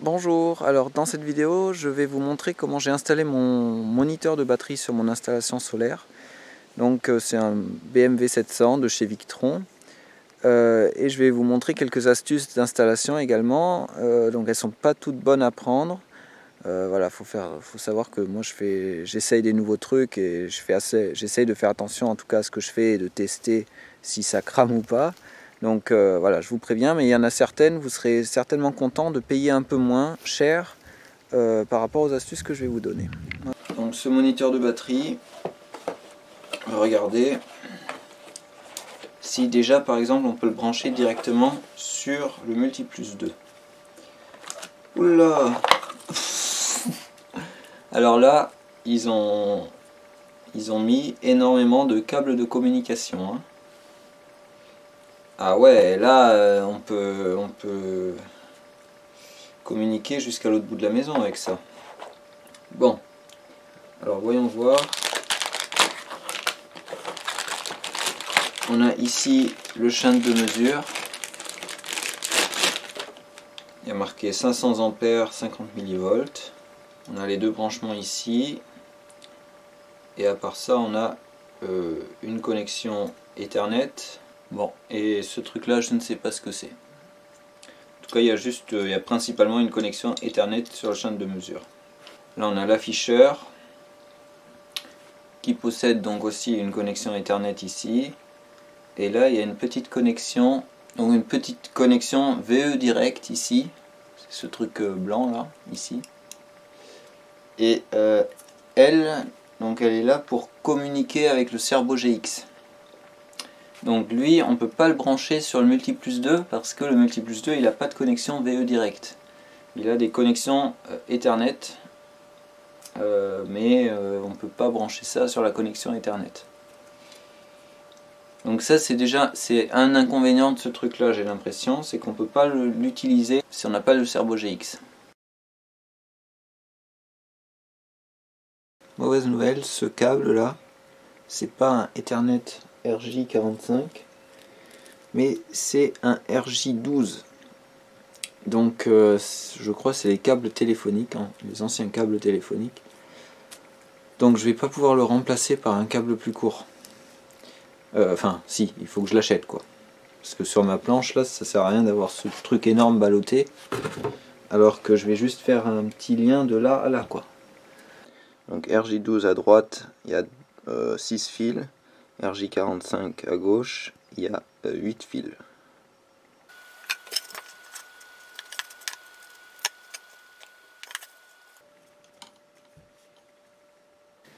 Bonjour, alors dans cette vidéo je vais vous montrer comment j'ai installé mon moniteur de batterie sur mon installation solaire. Donc c'est un BMW 700 de chez Victron et je vais vous montrer quelques astuces d'installation également. Donc elles sont pas toutes bonnes à prendre. Voilà, faut savoir que moi j'essaye des nouveaux trucs et j'essaye de faire attention en tout cas à ce que je fais et de tester si ça crame ou pas. Donc voilà, je vous préviens, mais il y en a certaines, vous serez certainement content de payer un peu moins cher par rapport aux astuces que je vais vous donner. Donc ce moniteur de batterie, regardez si déjà par exemple on peut le brancher directement sur le Multiplus 2. Oula. Alors là, ils ont mis énormément de câbles de communication. Hein. Ah ouais, là on peut communiquer jusqu'à l'autre bout de la maison avec ça. Bon, alors voyons voir. On a ici le shunt de mesure. Il y a marqué 500 ampères, 50 mV. On a les deux branchements ici. Et à part ça, on a une connexion Ethernet. Bon, et ce truc là, je ne sais pas ce que c'est. En tout cas, il y a principalement une connexion Ethernet sur le shunt de mesure. Là, on a l'afficheur qui possède donc aussi une connexion Ethernet ici. Et là, il y a une petite connexion, donc une petite connexion VE direct ici. C'est ce truc blanc là, ici. Et elle est là pour communiquer avec le Cerbo GX. Donc lui, on ne peut pas le brancher sur le Multiplus 2 parce que le Multiplus 2, il n'a pas de connexion VE direct. Il a des connexions Ethernet, mais on ne peut pas brancher ça sur la connexion Ethernet. Donc ça c'est un inconvénient de ce truc là, j'ai l'impression, c'est qu'on ne peut pas l'utiliser si on n'a pas le Cerbo GX. Mauvaise nouvelle, ce câble là, c'est pas un Ethernet RJ45, mais c'est un RJ12. Donc je crois que c'est les câbles téléphoniques, hein, les anciens câbles téléphoniques. Donc je vais pas pouvoir le remplacer par un câble plus court. Enfin si, il faut que je l'achète quoi. Parce que sur ma planche là, ça sert à rien d'avoir ce truc énorme ballotté. Alors que je vais juste faire un petit lien de là à là quoi. Donc RJ12 à droite, il y a 6 fils. RJ45 à gauche, il y a 8 fils.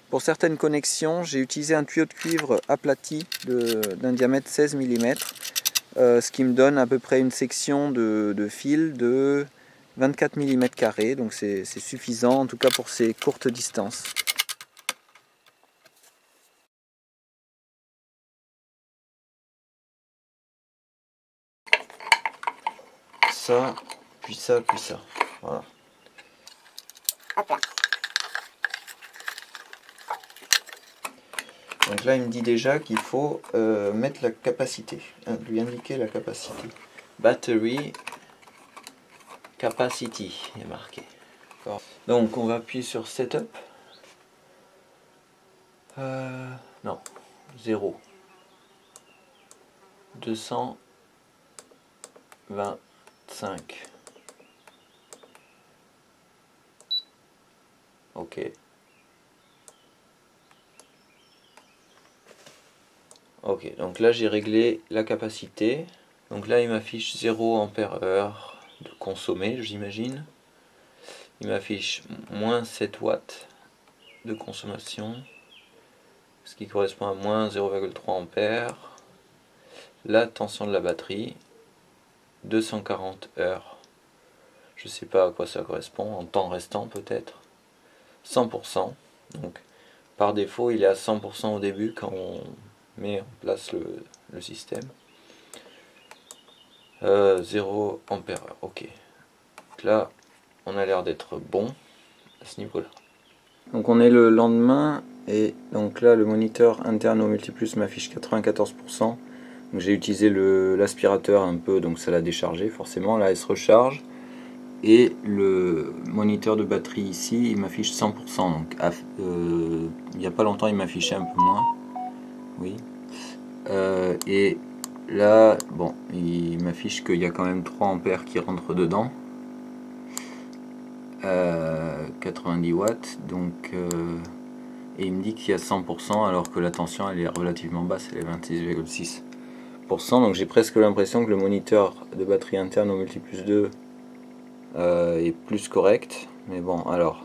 Pour certaines connexions, j'ai utilisé un tuyau de cuivre aplati d'un diamètre 16 mm, ce qui me donne à peu près une section de fil de 24 mm², donc c'est suffisant en tout cas pour ces courtes distances. Ça, puis ça, puis ça. Voilà. Hop là. Donc là, il me dit déjà qu'il faut mettre la capacité, lui indiquer la capacité. Battery capacity, il est marqué. Donc on va appuyer sur Setup. Non, 0. 225. Ok. Ok, donc là j'ai réglé la capacité. Donc là il m'affiche 0 ampère-heure de consommé, j'imagine. Il m'affiche moins 7 watts de consommation, ce qui correspond à moins 0,3 ampères. La tension de la batterie, 240 heures. Je sais pas à quoi ça correspond, en temps restant peut-être. 100%, donc par défaut il est à 100% au début quand on met en place le système. 0 ampère-heure, ok. Donc là on a l'air d'être bon à ce niveau là. Donc on est le lendemain et donc là le moniteur interne au Multiplus m'affiche 94%. J'ai utilisé l'aspirateur un peu, donc ça l'a déchargé forcément, là elle se recharge. et le moniteur de batterie ici il m'affiche 100%, donc il n'y a pas longtemps il m'affichait un peu moins, oui, et là bon il m'affiche qu'il y a quand même 3 ampères qui rentrent dedans, 90 watts, donc et il me dit qu'il y a 100% alors que la tension elle est relativement basse, elle est 26,6%, donc j'ai presque l'impression que le moniteur de batterie interne au Multiplus 2 est plus correct, mais bon, alors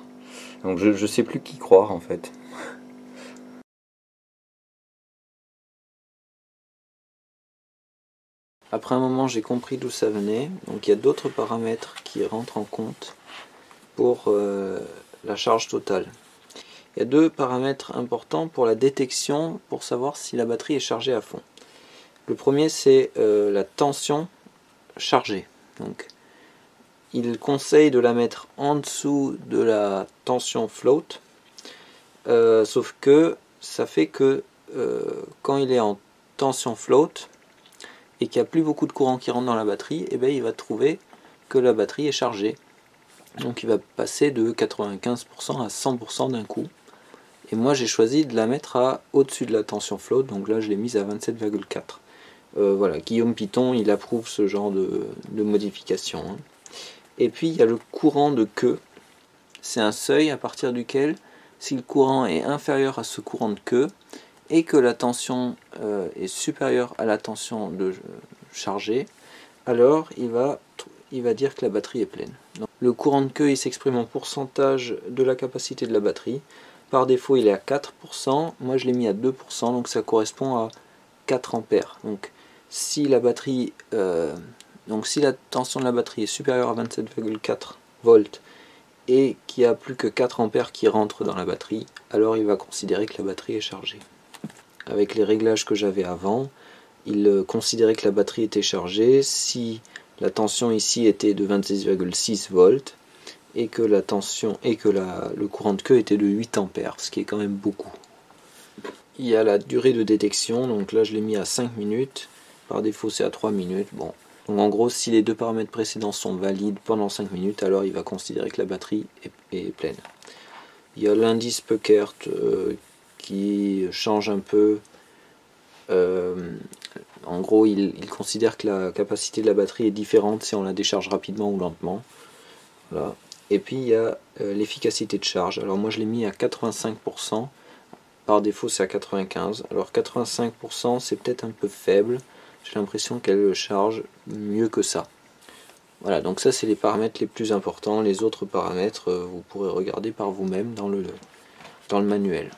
donc je sais plus qui croire en fait. Après un moment j'ai compris d'où ça venait, donc il y a d'autres paramètres qui rentrent en compte pour la charge totale. Il y a 2 paramètres importants pour la détection pour savoir si la batterie est chargée à fond. Le premier c'est la tension chargée, donc il conseille de la mettre en dessous de la tension float, sauf que ça fait que quand il est en tension float et qu'il n'y a plus beaucoup de courant qui rentre dans la batterie, et bien il va trouver que la batterie est chargée. Donc il va passer de 95% à 100% d'un coup. Et moi j'ai choisi de la mettre à au-dessus de la tension float, donc là je l'ai mise à 27,4. Voilà, Guillaume Piton il approuve ce genre de modification, hein. Et puis il y a le courant de queue. C'est un seuil à partir duquel, si le courant est inférieur à ce courant de queue et que la tension est supérieure à la tension de chargée, alors il va dire que la batterie est pleine. Donc, le courant de queue il s'exprime en pourcentage de la capacité de la batterie. Par défaut il est à 4%, moi je l'ai mis à 2%, donc ça correspond à 4 ampères. Donc si la batterie, si la tension de la batterie est supérieure à 27,4 volts et qu'il n'y a plus que 4 ampères qui rentrent dans la batterie, alors il va considérer que la batterie est chargée. Avec les réglages que j'avais avant, il considérait que la batterie était chargée si la tension ici était de 26,6 volts et que la tension et que le courant de queue était de 8 ampères, ce qui est quand même beaucoup. Il y a la durée de détection, donc là je l'ai mis à 5 minutes, par défaut c'est à 3 minutes. Bon. Donc en gros, si les 2 paramètres précédents sont valides pendant 5 minutes, alors il va considérer que la batterie est pleine. Il y a l'indice Puckert qui change un peu. En gros, il considère que la capacité de la batterie est différente si on la décharge rapidement ou lentement. Voilà. Et puis il y a l'efficacité de charge. Alors moi je l'ai mis à 85%. Par défaut c'est à 95%. Alors 85% c'est peut-être un peu faible. J'ai l'impression qu'elle charge mieux que ça. Voilà, donc ça c'est les paramètres les plus importants. Les autres paramètres vous pourrez regarder par vous-même dans le manuel.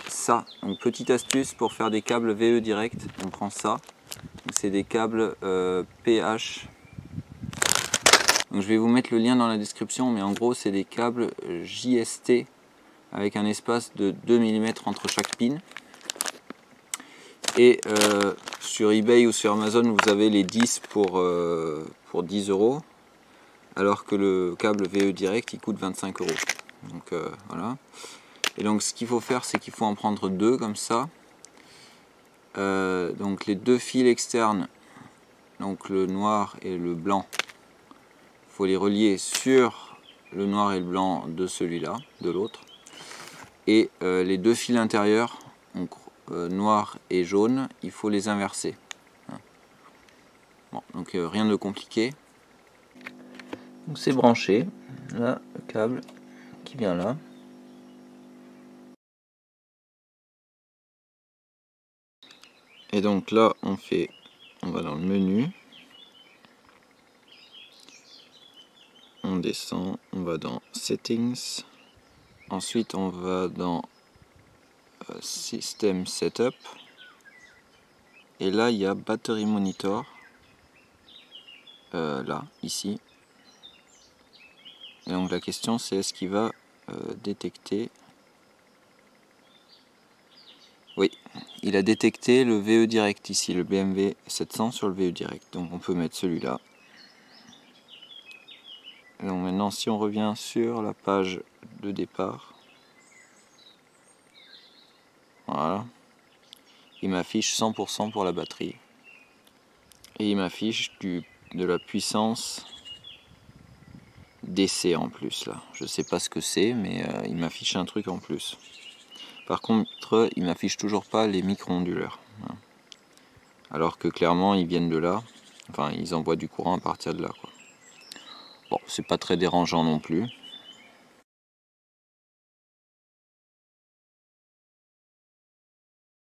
Ça, donc petite astuce pour faire des câbles VE direct, on prend ça. C'est des câbles PH. Donc je vais vous mettre le lien dans la description, mais en gros c'est des câbles JST avec un espace de 2 mm entre chaque pin. Et sur eBay ou sur Amazon vous avez les 10 pour 10 €, alors que le câble VE direct il coûte 25 €. Donc voilà. Et donc ce qu'il faut faire c'est qu'il faut en prendre 2 comme ça. Donc les 2 fils externes, donc le noir et le blanc, il faut les relier sur le noir et le blanc de celui-là, de l'autre. Et les 2 fils intérieurs, donc noir et jaune, il faut les inverser. Bon, donc rien de compliqué. Donc c'est branché, là le câble qui vient là. Et donc là on va dans le menu, on descend, on va dans Settings, ensuite on va dans System Setup, et là il y a Battery Monitor, là, ici. Et donc la question c'est est-ce qu'il va détecter. Oui, il a détecté le VE direct ici, le BMW 700 sur le VE direct, donc on peut mettre celui-là. Donc maintenant si on revient sur la page de départ, voilà, il m'affiche 100% pour la batterie. Et il m'affiche de la puissance DC en plus là. Je sais pas ce que c'est, mais il m'affiche un truc en plus. Par contre, il m'affiche toujours pas les micro-onduleurs. Alors que clairement, ils viennent de là. Enfin, ils envoient du courant à partir de là, quoi. Bon, c'est pas très dérangeant non plus.